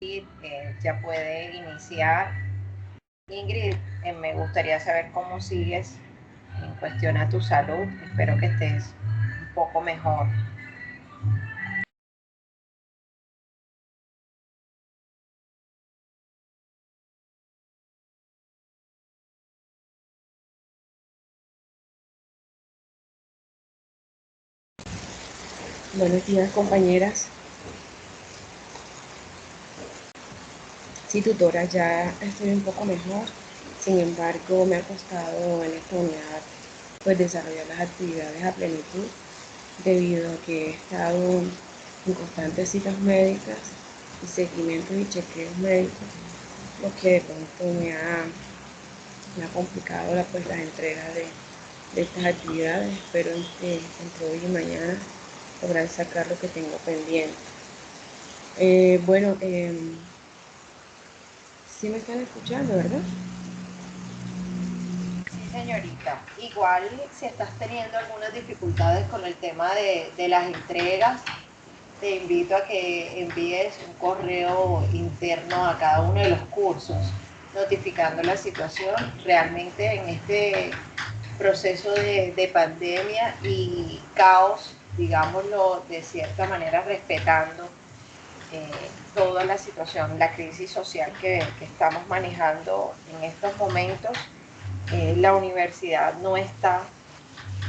Ya puede iniciar. Ingrid, me gustaría saber cómo sigues en cuestión a tu salud. Espero que estés un poco mejor. Buenos días, compañeras. Sí, tutora, ya estoy un poco mejor. Sin embargo, me ha costado en esta unidad pues desarrollar las actividades a plenitud debido a que he estado en constantes citas médicas y seguimientos y chequeos médicos, lo que de pronto me ha complicado la entrega de estas actividades. Espero entre hoy y mañana lograr sacar lo que tengo pendiente. Bueno, sí me están escuchando, ¿verdad? Sí, señorita. Igual, si estás teniendo algunas dificultades con el tema de las entregas, te invito a que envíes un correo interno a cada uno de los cursos notificando la situación. Realmente en este proceso de pandemia y caos, digámoslo de cierta manera, respetando toda la situación, la crisis social que estamos manejando en estos momentos, la universidad no está,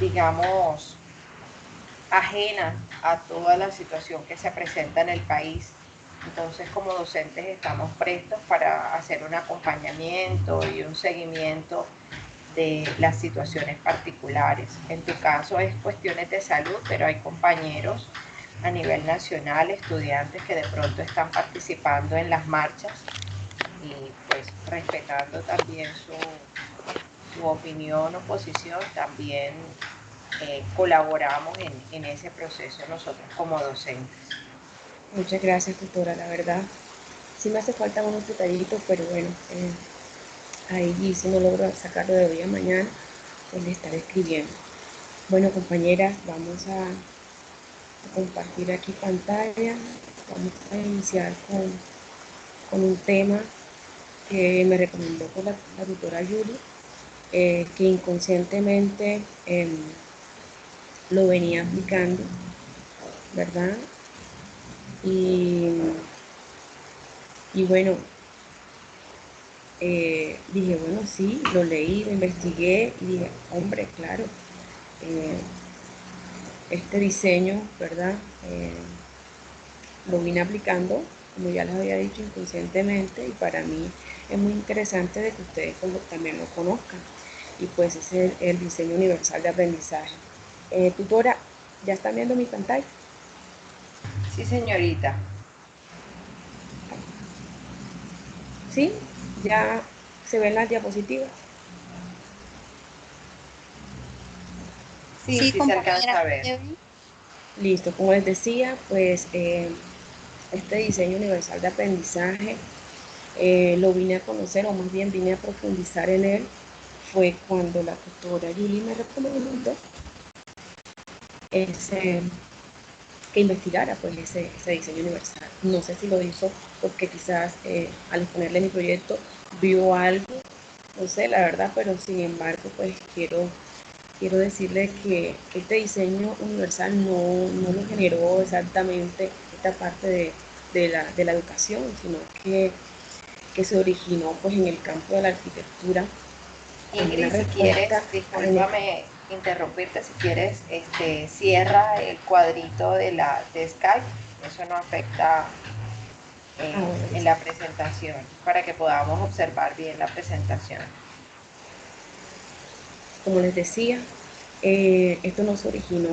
digamos, ajena a toda la situación que se presenta en el país. Entonces, como docentes estamos prestos para hacer un acompañamiento y un seguimiento de las situaciones particulares. En tu caso es cuestiones de salud, pero hay compañeros a nivel nacional, estudiantes que de pronto están participando en las marchas y pues respetando también su opinión o posición, también colaboramos en ese proceso nosotros como docentes. Muchas gracias, tutora. La verdad, sí me hace falta unos detallitos, pero bueno, ahí si no logro sacarlo de hoy a mañana, pues le estaré escribiendo. Bueno, compañeras, vamos a compartir aquí pantalla. Vamos a iniciar con un tema que me recomendó por la tutora Yuli, que inconscientemente lo venía aplicando, ¿verdad? Y, y bueno, dije, bueno, sí, lo leí, lo investigué y dije, hombre, claro, eh, este diseño, ¿verdad? Lo vine aplicando, como ya les había dicho, inconscientemente, y para mí es muy interesante de que ustedes también lo conozcan. Y pues es el diseño universal de aprendizaje. Tutora, ¿ya están viendo mi pantalla? Sí, señorita. ¿Sí? ¿Ya se ven las diapositivas? Sí, sí se alcanza a ver. Listo, como les decía, pues este diseño universal de aprendizaje lo vine a conocer, o más bien vine a profundizar en él, fue cuando la tutora Yuli me recomendó ese, que investigara pues ese diseño universal. No sé si lo hizo porque quizás al exponerle mi proyecto vio algo, no sé la verdad, pero sin embargo pues quiero decirle que este diseño universal no lo generó exactamente esta parte de la educación, sino que se originó pues en el campo de la arquitectura como una Ingrid, si quieres, respuesta a la necesidad. discúlpame interrumpirte, si quieres, cierra el cuadrito de Skype, eso no afecta Ah, bueno, en listo. la presentación, para que podamos observar bien la presentación. Como les decía, esto no se originó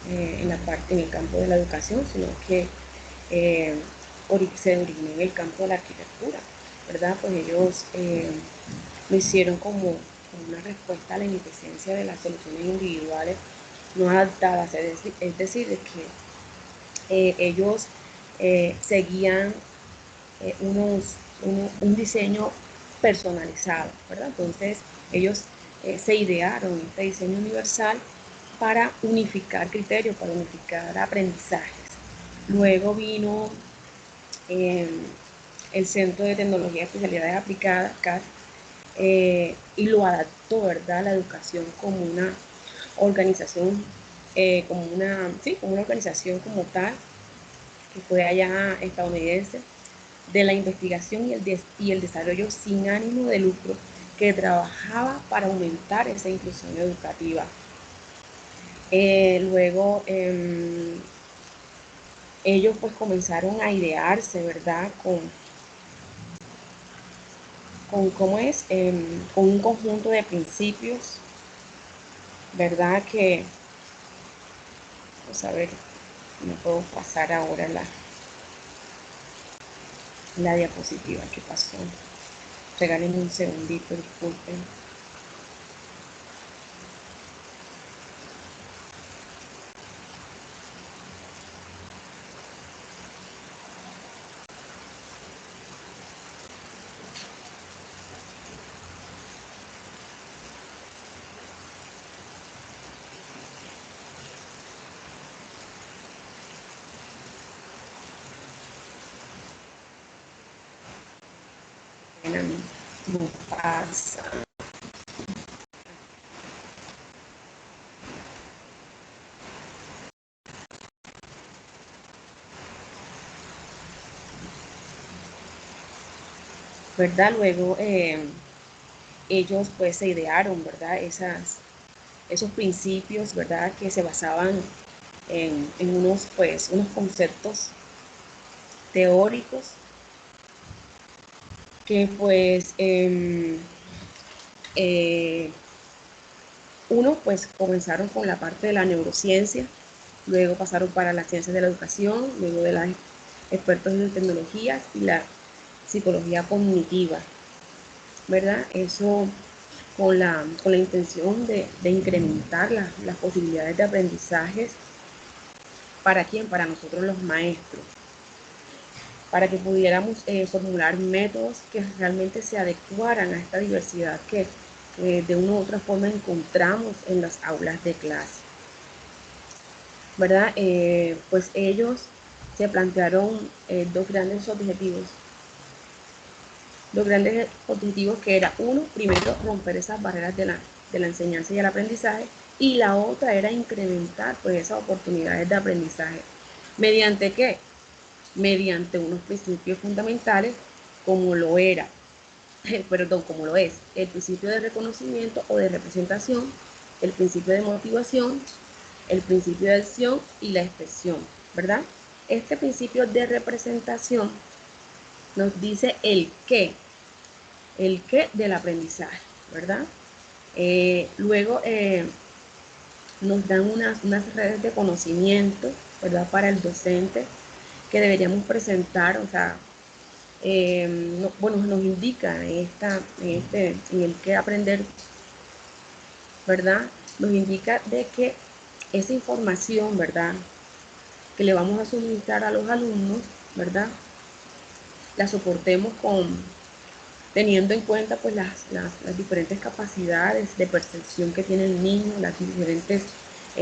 en el campo de la educación, sino que eh, se originó en el campo de la arquitectura, ¿verdad? Pues ellos lo hicieron como una respuesta a la ineficiencia de las soluciones individuales no adaptadas, es decir, de que ellos seguían un diseño personalizado, ¿verdad? Entonces ellos se idearon este diseño universal para unificar criterios, para unificar aprendizajes. Luego vino el Centro de Tecnología y Especialidades Aplicadas, CAS, y lo adaptó, ¿verdad?, a la educación como una organización, como una organización como tal, que fue allá estadounidense, de la investigación y el desarrollo sin ánimo de lucro, que trabajaba para aumentar esa inclusión educativa. Luego, ellos pues comenzaron a idearse, ¿verdad?, con un conjunto de principios, ¿verdad? Que, vamos a ver, no puedo pasar ahora la diapositiva. ¿Qué pasó? Regálenme un segundito, disculpen. No pasa. ¿Verdad? Luego ellos pues se idearon, ¿verdad? Esos principios, ¿verdad? Que se basaban en unos conceptos teóricos que pues unos pues comenzaron con la parte de la neurociencia, luego pasaron para las ciencias de la educación, luego de las expertos en tecnologías y la psicología cognitiva, ¿verdad? Eso con la intención de incrementar las posibilidades de aprendizajes. ¿Para quién? Para nosotros los maestros, para que pudiéramos formular métodos que realmente se adecuaran a esta diversidad que de una u otra forma encontramos en las aulas de clase, ¿verdad? Pues ellos se plantearon dos grandes objetivos que era uno, primero romper esas barreras de la enseñanza y el aprendizaje, y la otra era incrementar pues esas oportunidades de aprendizaje. ¿Mediante qué? Mediante unos principios fundamentales como lo era, como lo es, el principio de reconocimiento o de representación, el principio de motivación, el principio de acción y la expresión, ¿verdad? Este principio de representación nos dice el qué del aprendizaje, ¿verdad? Luego nos dan unas redes de conocimiento, ¿verdad? Para el docente que deberíamos presentar, o sea, nos indica en el que aprender, ¿verdad? Nos indica de que esa información, ¿verdad?, que le vamos a suministrar a los alumnos, ¿verdad?, la soportemos teniendo en cuenta pues las diferentes capacidades de percepción que tiene el niño, las diferentes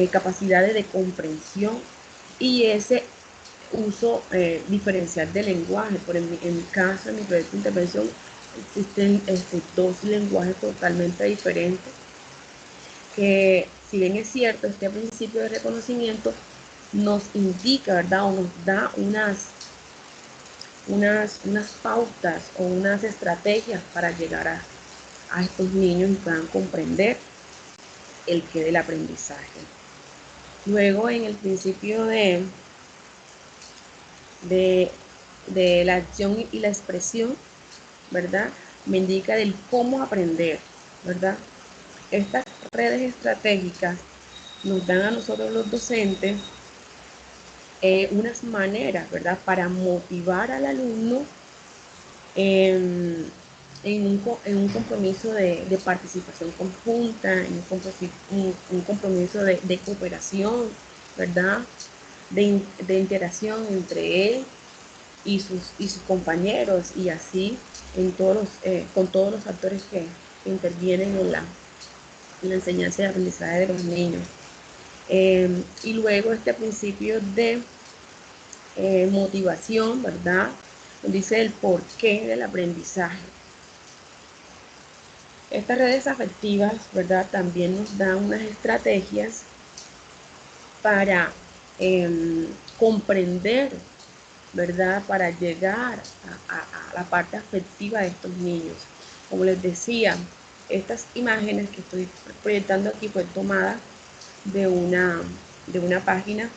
capacidades de comprensión y ese uso diferencial del lenguaje. En mi caso, en mi proyecto de intervención, existen dos lenguajes totalmente diferentes que, si bien es cierto, este principio de reconocimiento nos indica, ¿verdad?, o nos da unas pautas o unas estrategias para llegar a estos niños y puedan comprender el qué del aprendizaje. Luego, en el principio de la acción y la expresión, ¿verdad?, me indica del cómo aprender, ¿verdad? Estas redes estratégicas nos dan a nosotros los docentes unas maneras, ¿verdad?, para motivar al alumno en un compromiso de participación conjunta, en un compromiso de cooperación, ¿verdad?, de interacción entre él y sus compañeros, y así con todos los actores que intervienen en la enseñanza y aprendizaje de los niños. Y luego este principio de motivación, ¿verdad?, nos dice el porqué del aprendizaje. Estas redes afectivas, ¿verdad? También nos dan unas estrategias para comprender, ¿verdad? Para llegar a la parte afectiva de estos niños. Como les decía, estas imágenes que estoy proyectando aquí fue tomada de una página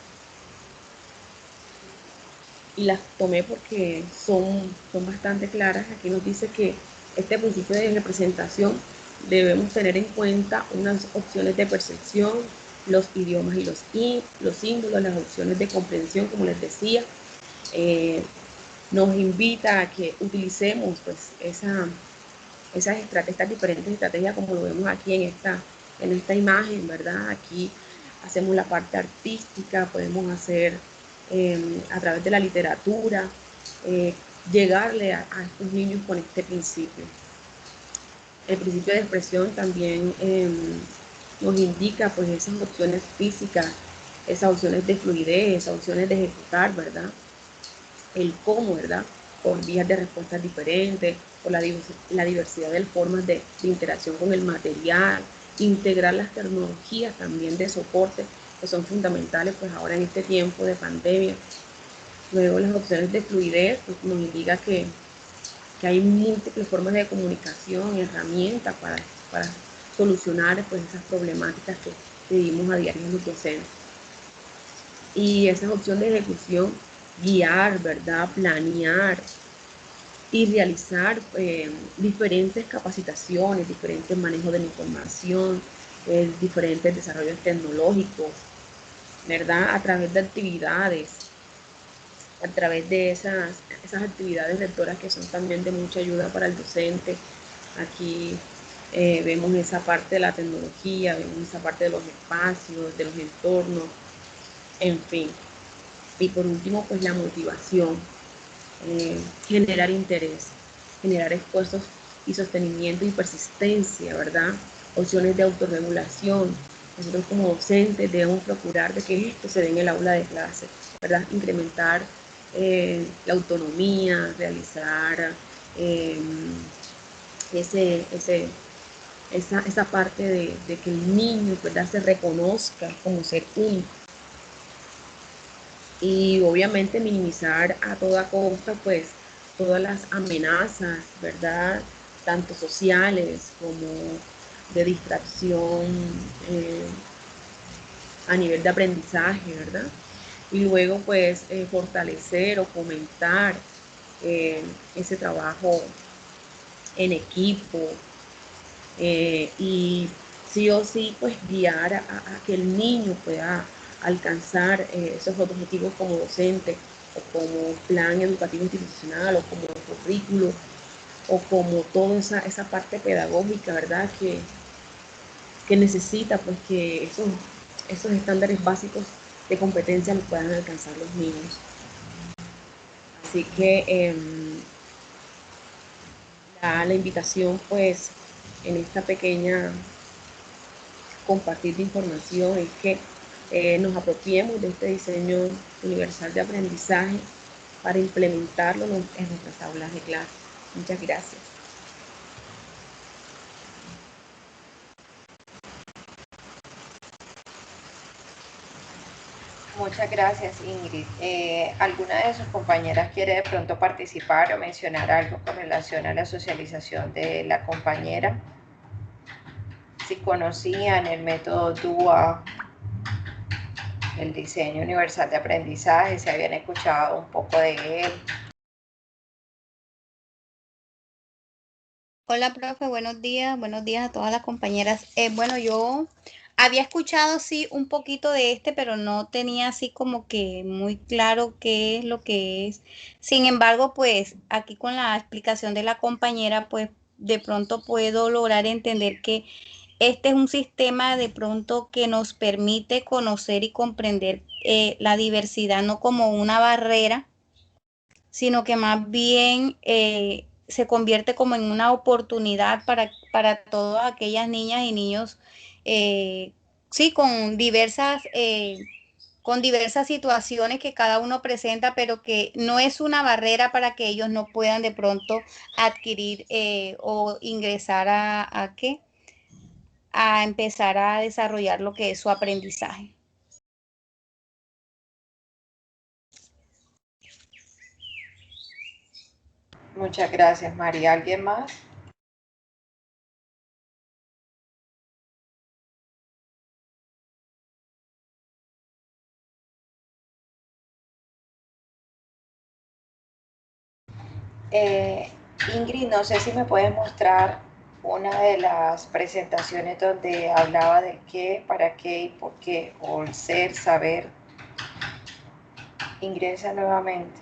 y las tomé porque son bastante claras. Aquí nos dice que este principio de representación debemos tener en cuenta unas opciones de percepción, los idiomas y los símbolos, las opciones de comprensión, como les decía. Nos invita a que utilicemos pues estas diferentes estrategias, como lo vemos aquí en esta imagen, ¿verdad? Aquí hacemos la parte artística, podemos hacer a través de la literatura, eh, llegarle a estos niños con este principio. El principio de expresión también nos indica pues esas opciones físicas, esas opciones de fluidez, esas opciones de ejecutar, ¿verdad? El cómo, ¿verdad? Por vías de respuestas diferentes, por la diversidad de formas de interacción con el material, integrar las tecnologías también de soporte que son fundamentales pues ahora en este tiempo de pandemia. Luego las opciones de fluidez pues, nos indica que hay múltiples formas de comunicación, herramientas para solucionar pues, esas problemáticas que vivimos a diario en los docentes. Y esa opción de ejecución, guiar, ¿verdad? Planear y realizar diferentes capacitaciones, diferentes manejos de la información, diferentes desarrollos tecnológicos, ¿verdad? A través de actividades, a través de esas actividades rectoras que son también de mucha ayuda para el docente. Aquí vemos esa parte de la tecnología, vemos esa parte de los espacios, de los entornos, en fin. Y por último, pues la motivación, generar interés, generar esfuerzos y sostenimiento y persistencia, ¿verdad? Opciones de autorregulación. Nosotros como docentes debemos procurar de que esto se dé en el aula de clase, ¿verdad? Incrementar la autonomía, realizar eh, esa parte de que el niño, ¿verdad? Se reconozca como ser único. Y obviamente minimizar a toda costa pues todas las amenazas, ¿verdad? Tanto sociales como de distracción eh, a nivel de aprendizaje, ¿verdad? Y luego pues fortalecer o fomentar ese trabajo en equipo y sí o sí pues guiar a que el niño pueda alcanzar esos objetivos como docente o como plan educativo institucional o como currículo o como toda esa parte pedagógica, ¿verdad? Que necesita pues que esos estándares básicos de competencia los puedan alcanzar los niños. Así que la invitación pues en esta pequeña compartir de información es que nos apropiemos de este diseño universal de aprendizaje para implementarlo en nuestras aulas de clase. Muchas gracias. Muchas gracias, Ingrid. ¿Alguna de sus compañeras quiere de pronto participar o mencionar algo con relación a la socialización de la compañera? Si conocían el método DUA, el diseño universal de aprendizaje, si habían escuchado un poco de él. Hola, profe, buenos días a todas las compañeras. Bueno, yo había escuchado sí un poquito de pero no tenía así como que muy claro qué es lo que es. Sin embargo, pues aquí con la explicación de la compañera, pues de pronto puedo lograr entender que este es un sistema de pronto que nos permite conocer y comprender la diversidad no como una barrera, sino que más bien se convierte como en una oportunidad para todas aquellas niñas y niños, sí, con diversas con diversas situaciones que cada uno presenta, pero que no es una barrera para que ellos no puedan de pronto adquirir o ingresar a ¿qué? A empezar a desarrollar lo que es su aprendizaje. Muchas gracias, María. ¿Alguien más? Ingrid, no sé si me puedes mostrar una de las presentaciones donde hablaba del qué, para qué y por qué, o el ser, saber. Ingresa nuevamente.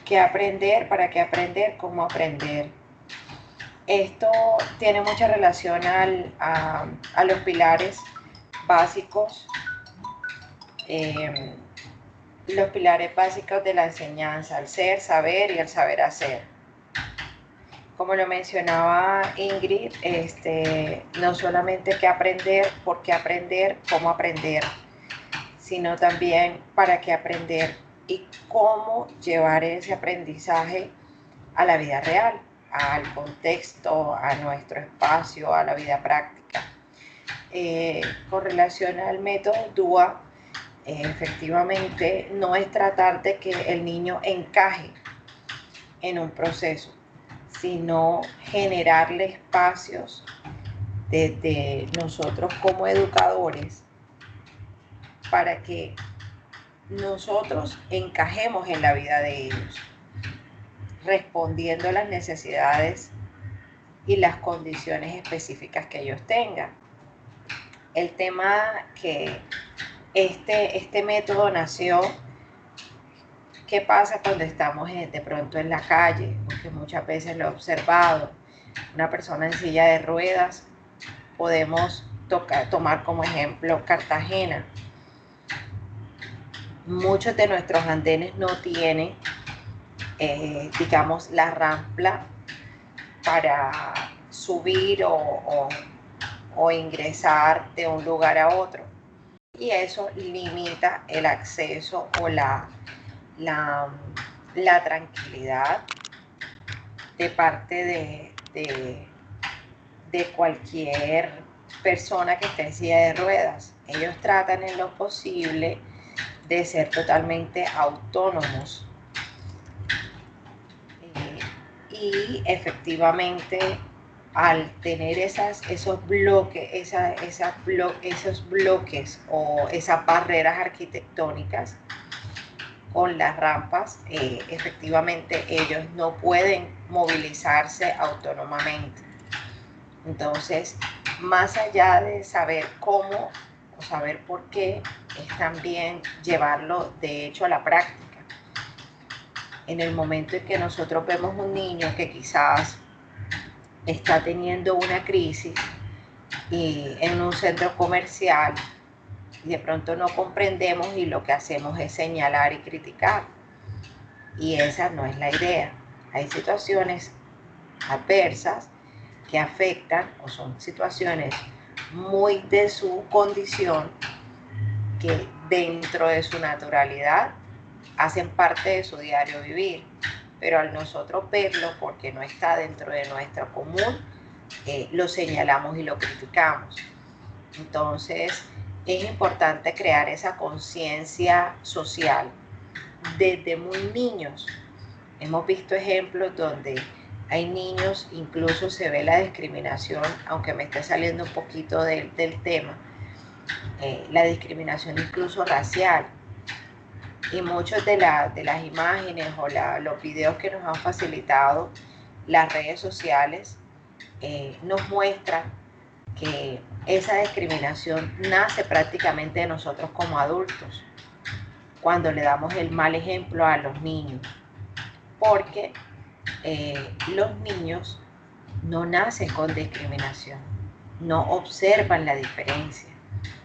¿Qué aprender? ¿Para qué aprender? ¿Cómo aprender? Esto tiene mucha relación a los pilares básicos, los pilares básicos de la enseñanza, el ser, saber y el saber hacer. Como lo mencionaba Ingrid, no solamente qué aprender, por qué aprender, cómo aprender, sino también para qué aprender y cómo llevar ese aprendizaje a la vida real, al contexto, a nuestro espacio, a la vida práctica. Con relación al método DUA, efectivamente no es tratar de que el niño encaje en un proceso, sino generarle espacios desde nosotros como educadores para que nosotros encajemos en la vida de ellos, respondiendo a las necesidades y las condiciones específicas que ellos tengan. El tema que este método nació, ¿qué pasa cuando estamos de pronto en la calle? Porque muchas veces lo he observado, una persona en silla de ruedas, podemos tomar como ejemplo Cartagena. Muchos de nuestros andenes no tienen, digamos, la rampa para subir o ingresar de un lugar a otro. Y eso limita el acceso o la tranquilidad de parte de cualquier persona que esté en silla de ruedas. Ellos tratan en lo posible de ser totalmente autónomos. Y efectivamente, al tener esos bloques o esas barreras arquitectónicas con las rampas, efectivamente ellos no pueden movilizarse autónomamente. Entonces, más allá de saber cómo o saber por qué, es también llevarlo de hecho a la práctica. En el momento en que nosotros vemos un niño que quizás está teniendo una crisis y en un centro comercial, y de pronto no comprendemos y lo que hacemos es señalar y criticar. Y esa no es la idea. Hay situaciones adversas que afectan o son situaciones muy de su condición que dentro de su naturalidad hacen parte de su diario vivir, pero al nosotros verlo porque no está dentro de nuestro común, lo señalamos y lo criticamos. Entonces es importante crear esa conciencia social desde muy niños. Hemos visto ejemplos donde hay niños, incluso se ve la discriminación, aunque me esté saliendo un poquito del tema, la discriminación incluso racial. Y muchas de las imágenes o los videos que nos han facilitado las redes sociales nos muestran que esa discriminación nace prácticamente de nosotros como adultos, cuando le damos el mal ejemplo a los niños, porque los niños no nacen con discriminación, no observan la diferencia.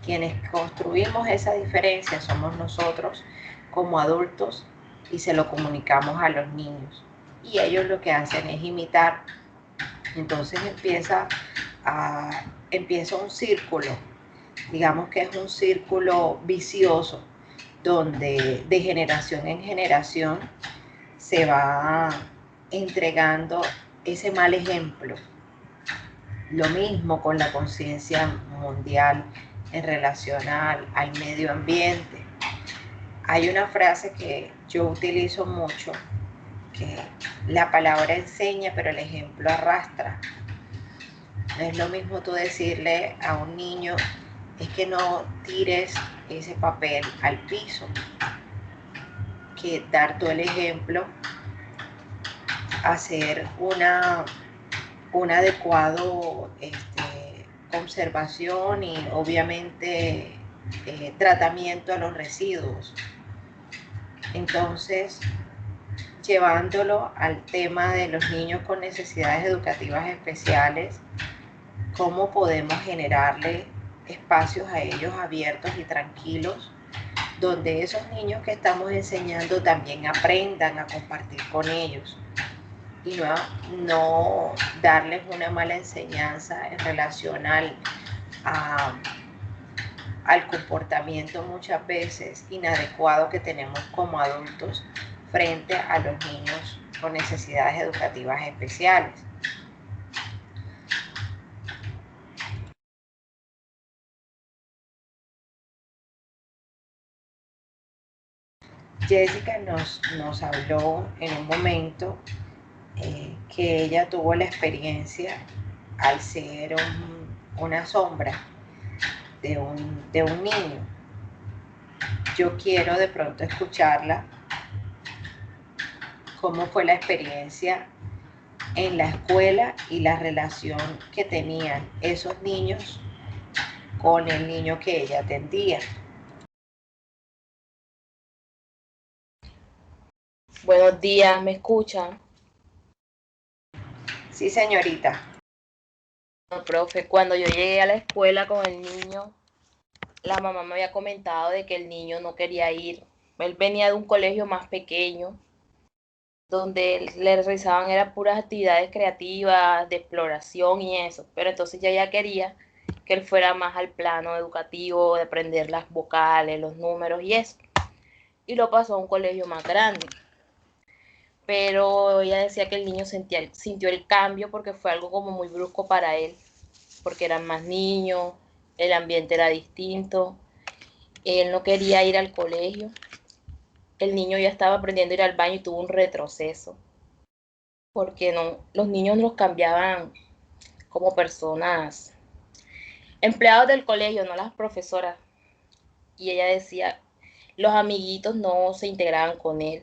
Quienes construimos esa diferencia somos nosotros como adultos y se lo comunicamos a los niños. y ellos lo que hacen es imitar. Entonces empieza un círculo, digamos que es un círculo vicioso, donde de generación en generación se va entregando ese mal ejemplo. Lo mismo con la conciencia mundial en relación al medio ambiente. Hay una frase que yo utilizo mucho, que la palabra enseña, pero el ejemplo arrastra. No es lo mismo tú decirle a un niño, es que no tires ese papel al piso, que dar todo el ejemplo, hacer un adecuado conservación y obviamente tratamiento a los residuos. Entonces, llevándolo al tema de los niños con necesidades educativas especiales, cómo podemos generarle espacios a ellos abiertos y tranquilos, donde esos niños que estamos enseñando también aprendan a compartir con ellos y no darles una mala enseñanza en relación al comportamiento muchas veces inadecuado que tenemos como adultos frente a los niños con necesidades educativas especiales. Jessica nos habló en un momento que ella tuvo la experiencia al ser una sombra de un niño. Yo quiero de pronto escucharla, cómo fue la experiencia en la escuela y la relación que tenían esos niños con el niño que ella atendía. Buenos días, ¿me escuchan? Sí, señorita. No, profe, cuando yo llegué a la escuela con el niño, la mamá me había comentado de que el niño no quería ir. Él venía de un colegio más pequeño, donde le realizaban eran puras actividades creativas, de exploración y eso. Pero entonces ya quería que él fuera más al plano educativo, de aprender las vocales, los números y eso. Y lo pasó a un colegio más grande. Pero ella decía que el niño sintió el cambio porque fue algo como muy brusco para él, porque eran más niños, el ambiente era distinto, él no quería ir al colegio, el niño ya estaba aprendiendo a ir al baño y tuvo un retroceso, porque no, los niños los cambiaban como personas, empleados del colegio, no las profesoras, y ella decía, los amiguitos no se integraban con él.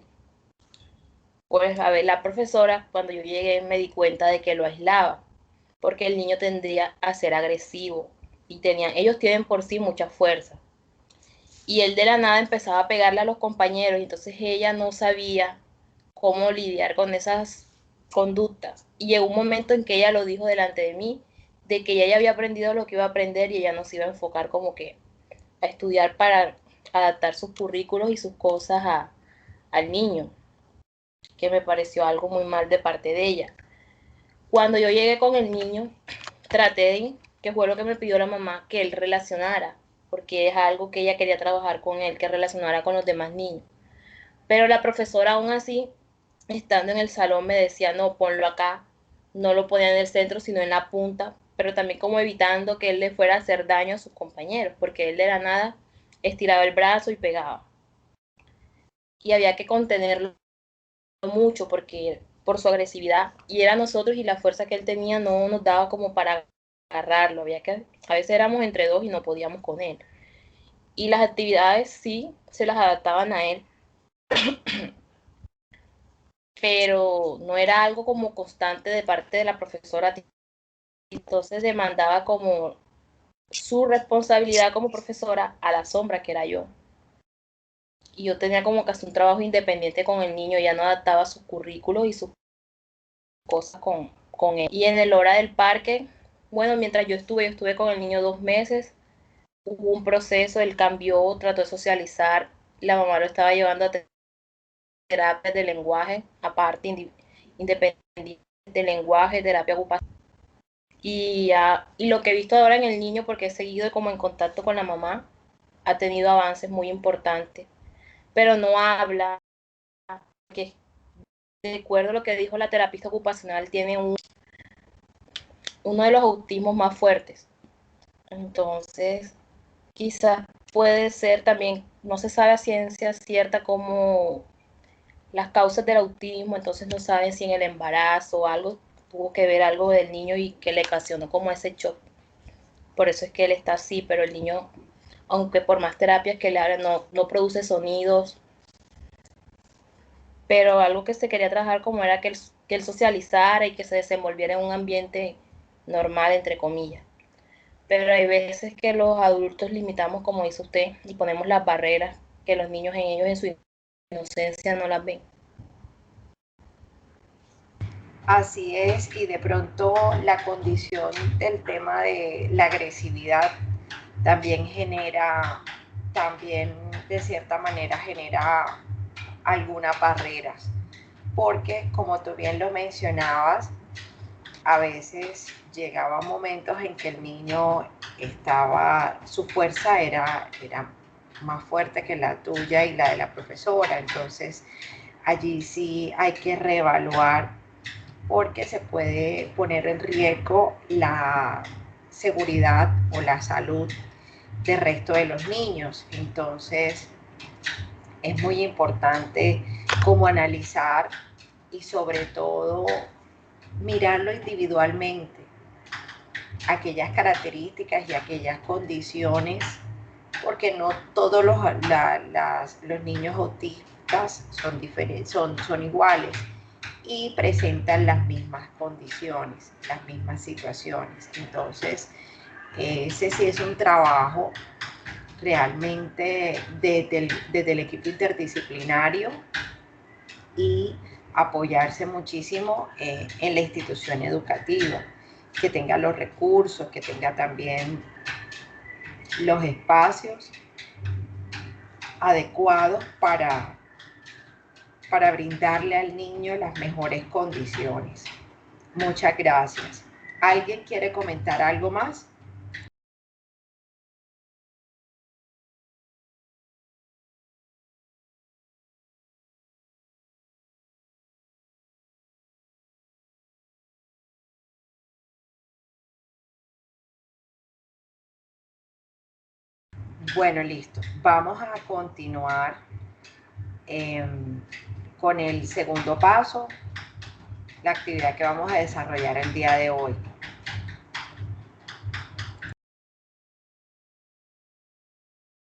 Pues a ver, la profesora, cuando yo llegué me di cuenta de que lo aislaba, porque el niño tendría a ser agresivo y ellos tienen por sí mucha fuerza. Y él de la nada empezaba a pegarle a los compañeros y entonces ella no sabía cómo lidiar con esas conductas. Y llegó un momento en que ella lo dijo delante de mí, de que ella ya había aprendido lo que iba a aprender y ella no se iba a enfocar como que a estudiar para adaptar sus currículos y sus cosas al niño, que me pareció algo muy mal de parte de ella. Cuando yo llegué con el niño, traté de, que fue lo que me pidió la mamá, que él relacionara, porque es algo que ella quería trabajar con él, que relacionara con los demás niños. Pero la profesora aún así, estando en el salón, me decía, no, ponlo acá, no lo ponía en el centro, sino en la punta, pero también como evitando que él le fuera a hacer daño a sus compañeros, porque él de la nada estiraba el brazo y pegaba. Y había que contenerlo mucho porque por su agresividad y era nosotros y la fuerza que él tenía no nos daba como para agarrarlo, a veces éramos entre dos y no podíamos con él. Y las actividades sí se las adaptaban a él, pero no era algo como constante de parte de la profesora, entonces demandaba como su responsabilidad como profesora a la sombra que era yo. Y yo tenía como que hacer un trabajo independiente con el niño, ya no adaptaba sus currículos y sus cosas con él. Y en el hora del parque, bueno, mientras yo estuve con el niño 2 meses, hubo un proceso, él cambió, trató de socializar, la mamá lo estaba llevando a terapias de lenguaje aparte independiente de lenguaje, terapia ocupacional. Y lo que he visto ahora en el niño, porque he seguido como en contacto con la mamá, ha tenido avances muy importantes, pero no habla, que de acuerdo a lo que dijo la terapista ocupacional, tiene uno de los autismos más fuertes. Entonces, quizás puede ser también, no se sabe a ciencia cierta cómo las causas del autismo, entonces no saben si en el embarazo o algo tuvo que ver algo del niño y que le ocasionó como ese shock. Por eso es que él está así, pero el niño, aunque por más terapias que le hagan, no produce sonidos. Pero algo que se quería trabajar como era que él socializara y que se desenvolviera en un ambiente normal, entre comillas. Pero hay veces que los adultos limitamos, como dice usted, y ponemos las barreras que los niños en ellos en su inocencia no las ven. Así es, y de pronto la condición del tema de la agresividad también también de cierta manera genera algunas barreras, porque como tú bien lo mencionabas, a veces llegaban momentos en que el niño su fuerza era más fuerte que la tuya y la de la profesora, entonces allí sí hay que reevaluar porque se puede poner en riesgo la seguridad o la salud del resto de los niños. Entonces es muy importante como analizar y sobre todo mirarlo individualmente, aquellas características y aquellas condiciones, porque no todos los niños autistas son diferentes, son iguales y presentan las mismas condiciones, las mismas situaciones. Entonces, ese sí es un trabajo realmente desde el equipo interdisciplinario y apoyarse muchísimo en la institución educativa, que tenga los recursos, que tenga también los espacios adecuados para brindarle al niño las mejores condiciones. Muchas gracias. ¿Alguien quiere comentar algo más? Bueno, listo. Vamos a continuar con el segundo paso, la actividad que vamos a desarrollar el día de hoy.